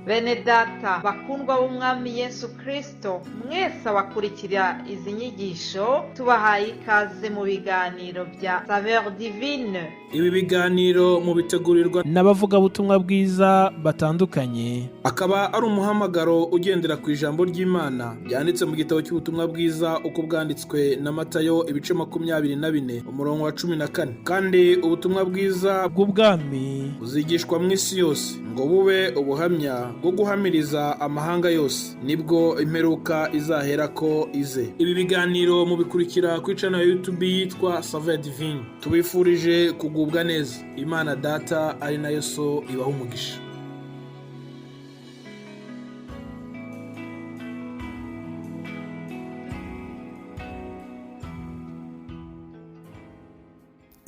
Bene data bakundwa b'umwami Yesu Kristo, mwese abakurikira izi nyigisho tubahaye ikaze mu biganiro bya SAVEUR DIVINE. Ibi biganiro mu bitegurirwa n'abavuga butumwa bwiza batandukanye, akaba ari umuhamagaro ugendera ku ijambo ry'Imana byanditse mu gitabo cy'ubutumwa bwiza uko bwanditswe na Matayo ibice 24 umurongo wa 14. Kandi ubutumwa bwiza bw'ubwami buzigishwa mu isi yose ngo bube ubuhamya bwo guhamiriza amahanga yose, nibwo imperuka izahera ko ize. Ibi biganiro mubikurikira ku channel ya YouTube yitwa SAVEUR DIVINE. Tubifurije kugubwa neza. Imana Data ari nayo So ibaha umugisha.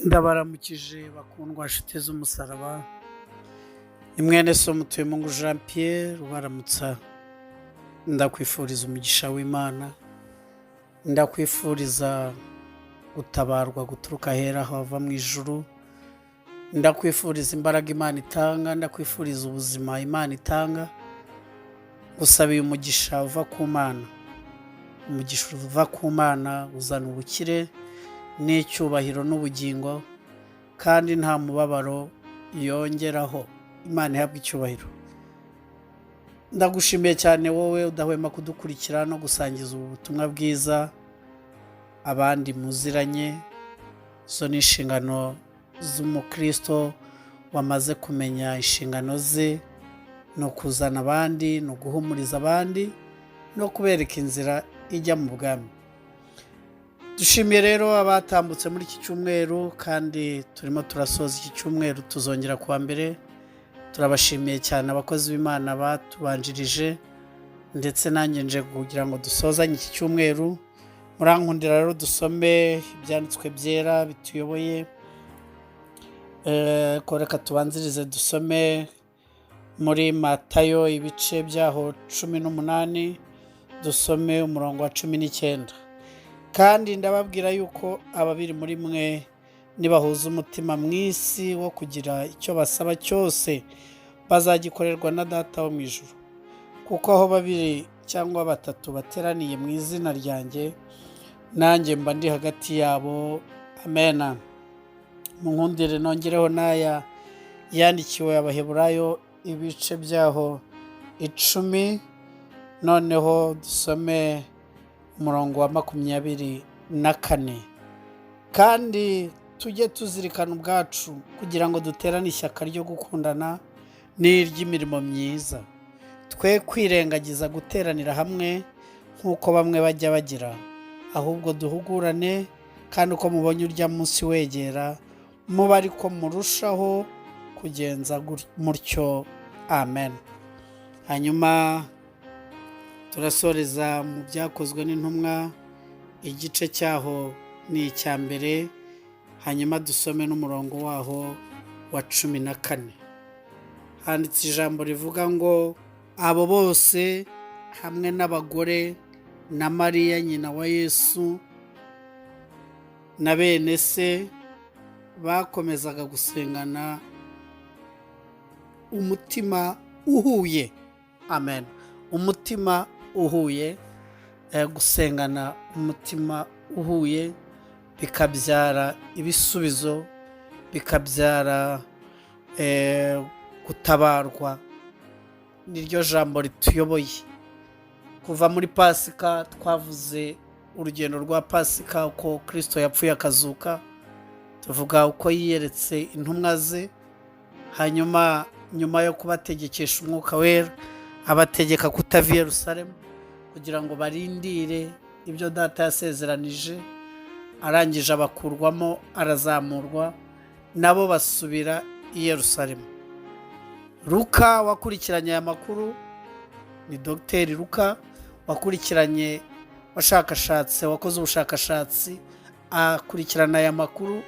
Ndabaramukije bakundwa nshuti z'umusaraba, imwene so MUTUYEMUNGU Jean-Pierre ubaramutsa. Ndakwifuriza umugisha w'Imana, ndakwifuriza gutabarwa guturuka hera hava mu ijuru, ndakwifuriza imbaraga Imana itanga, ndakwifuriza ubuzima Imana itanga. Gusabiye umugisha uva ku Mana. Umugisha uva ku Mana uzana ubukire n'icyubahiro n'ubugingo, kandi nta mubabaro yongeraho. Imana ihabwe icyubahiro. Ndagushimiye cyane wowe udahwema kudukurikira no gusangiza ubu butumwa bwiza abandi muziranye. Zo ni inshingano z'umukristo wamaze kumenya inshingano ze, no kuzana abandi, no guhumuriza abandi, no kubereka inzira ijya mu bwami. Dushimiye rero abatambutse muri iki cyumweru, kandi turimo turasoza iki cyumweru, tuzongera kuwa mbere. Turabashimiye cyane abakozi b'Imana batubanjirije, ndetse nanjye nje kugira ngo dusozanye iki cyumweru. Murankundira rero dusome ibyanditswe byera bituyoboye. Koreka tubanzirize dusome muri Matayo ibice byaho 18, dusome umurongo wa 19. Kandi ndababwira yuko ababiri muri mwe nibahuza umutima mw'isi wo kugira icyo basaba cyose, bazagikorerwa na Data wo mu ijuru. Kuko aho babiri cyangwa batatu bateraniye mu izina ryanjye, nanjye mba ndi hagati yabo. Amen. Munkundire nongereho n'aya yandikiwe Abaheburayo ibice byaho 10, noneho dusome umurongo wa 24. Kandi tujye tuzirikana ubwacu kugira ngo duterane ishyaka ryo gukundana n'iry'imirimo myiza, twe kwirengagiza guteranira hamwe nk'uko bamwe bajya bagira, ahubwo duhugurane, kandi uko mubonye urya munsi wegera, muba ariko murushaho kugenza mutyo. Amen. Hanyuma turasoreza mu byakozwe n'intumwa, igice cyaho ni icya mbere, hanyuma dusome n'umurongo waho wa 14. Handitse ijambo rivuga ngo abo bose hamwe n'abagore na Mariya nyina wa Yesu na bene se bakomezaga gusengana umutima uhuye. Amen. Umutima uhuye, gusengana umutima uhuye bikabyara ibisubizo, bikabyara gutabarwa. Niryo jambo rituyoboye. Kuva muri Pasika twavuze urugendo rwa Pasika, uko Kristo yapfuye akazuka, tuvuga uko yiyeretse intumwa ze, hanyuma nyuma yo kubategekesha umwuka wera abategeka kutava i Yerusalemu kugira ngo barindire ibyo Data yasezeranije. Arangije abakurwamo, arazamurwa, nabo basubira i Yerusalemu. Luka wakurikiranye aya makuru, ni Dr. Luka wakurikiranye, wakoze ubushakashatsi akurikirana aya makuru,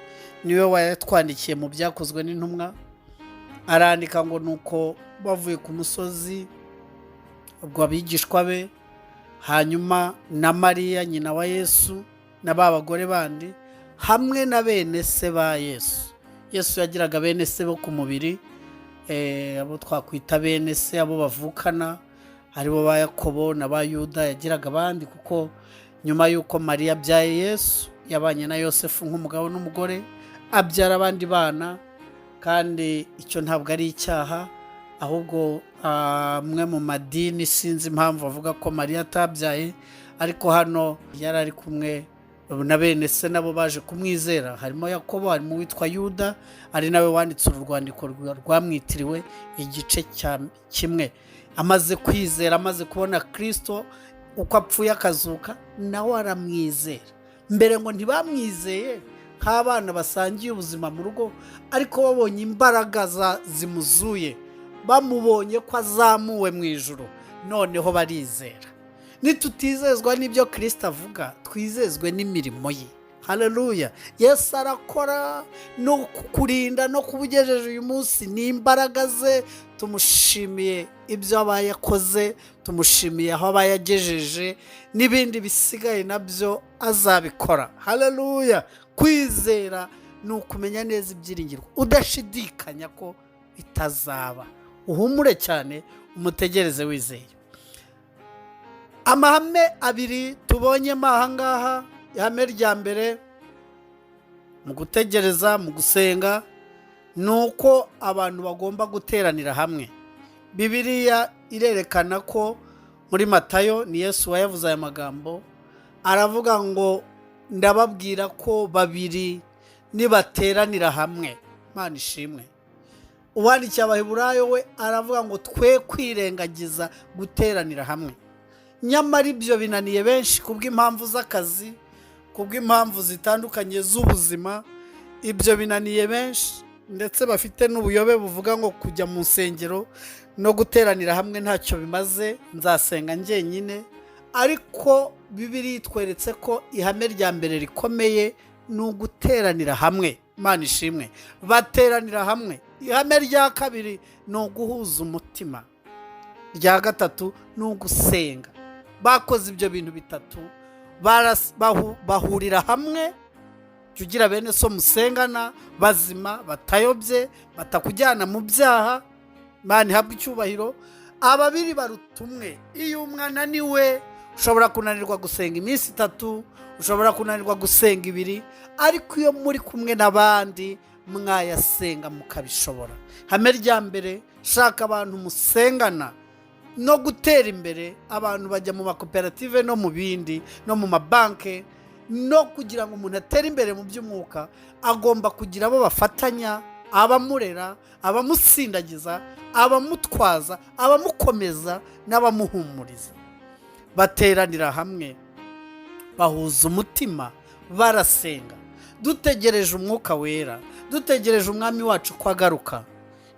niwe wayatwandikiye mu byakozwe n'intumwa. Arandika ngo nuko bavuye ku musozi ubwo abigishwa be, hanyuma na Mariya nyina wa Yesu na ba bagore bandi, hamwe na bene se ba Yesu. Yesu yagiraga bene se bo ku mubiri, abo twakwita bene se, abo bavukana aribo ba Yakobo na ba Yuda. Yagiraga abandi kuko nyuma y'uko Mariya abyaye Yesu yabanye na Yosefu nk'umugabo n'umugore, abyara abandi bana, kandi icyo ntabwo ari icyaha. Ahubwo amwe mu madini sinzi impamvu avuga ko Mariya atabyaye, ariko hano yari ari kumwe na bene se nabo baje kumwizera. Harimo Yakobo, harimo witwa Yuda, ari nawe wanditse uru rwandiko rwamwitiriwe igice kimwe. Amaze kwizera, amaze kubona Kristo uko apfuye akazuka, nawe aramwizera. Mbere ngo ntibamwizeye nk'abana basangiye ubuzima mu rugo, ariko babonye imbaraga zimuzuye, bamubonye ko azamuwe mu ijuru, noneho barizera. Nitutizezwa n'ibyo Kristo avuga, twizezwe n'imirimo ye. Haleluya! Yesu arakora no kukurinda no kubugejeje uyu munsi, ni imbaraga ze. Tumushimiye ibyo abayakoze, tumushimiye aho abayagejeje, n'ibindi bisigaye nabyo azabikora. Haleluya! Kwizera ni ukumenya neza ibyiringirwa, udashidikanya ko bitazaba. Uhumure cyane, umutegereze wizeye. Amahame abiri tubonyemo aha ngaha. Ihame rya mbere mu gutegereza, mu gusenga, ni uko abantu bagomba guteranira hamwe. Bibiliya irerekana ko muri Matayo, ni Yesu wayavuze aya magambo, aravuga ngo ndababwira ko babiri nibateranira hamwe. Imana ishimwe. Uwandikiye Abaheburayo we aravuga ngo twe kwirengagiza guteranira hamwe. Nyamara ibyo binaniye benshi kubw'impamvu z'akazi, kubw'impamvu zitandukanye z'ubuzima. Ibyo binaniye benshi, ndetse bafite n'ubuyobe buvuga ngo kujya mu nsengero no guteranira hamwe ntacyo bimaze, nzasenga njyenyine. Ariko Bibiliya itweretse ko ihame rya mbere rikomeye ni uguteranira hamwe. Imana ishimwe. Bateranira hamwe. Ihame rya kabiri ni uguhuza umutima. Rya gatatu ni ugusenga. Bakoze ibyo bintu bitatu, bahurira hamwe. Tugira bene so musengana, bazima, batayobye, batakujyana mu byaha. Imana ihabwe icyubahiro. Ababiri baruta umwe. Iyo umwana niwe, ushobora kunanirwa gusenga iminsi 3, ushobora kunanirwa gusenga 2, ariko iyo muri kumwe n'abandi mwayasenga mukabishobora. Hame rya mbere, shaka abantu musengana no gutera imbere. Abantu bajya mu makoperative no mu bindi, no mu mabanke, no kugira ngo umuntu atere imbere mu by'umwuka, agomba kugira abo bafatanya, abamurera, abamusindagiza, abamutwaza, abamukomeza n'abamuhumuriza. Bateranira hamwe, bahuza umutima, barasenga. Dutegereje umwuka wera, dutegereje umwami wacu ko agaruka.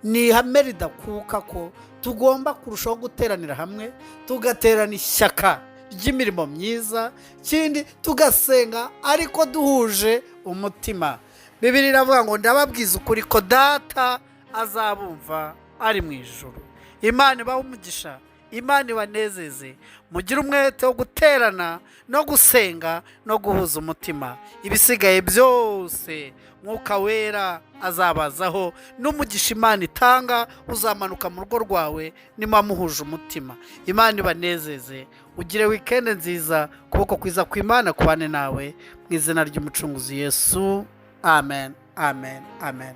Ni ihame ridakuka ko tugomba kurushaho guteranira hamwe, tugaterana ishyaka ry'imirimo myiza, kindi tugasenga ariko duhuje umutima. Bibiliya iravuga ngo ndababwiza ukuri ko data azabumva ari mu ijuru. Imana ibahe umugisha, Imana ibanezeze. Mugire umwete wo guterana no gusenga no guhuza umutima. Ibisigaye byose Mwuka wera azabazaho, n'umugisha Imana itanga uzamanuka mu rugo rwawe niba muhuje umutima. Imana ibanezeze. Ugire weekend nziza. Kuboko kwiza kw'Imana kubane nawe mu izina ry'umucunguzi Yesu. Amen, amen, amen.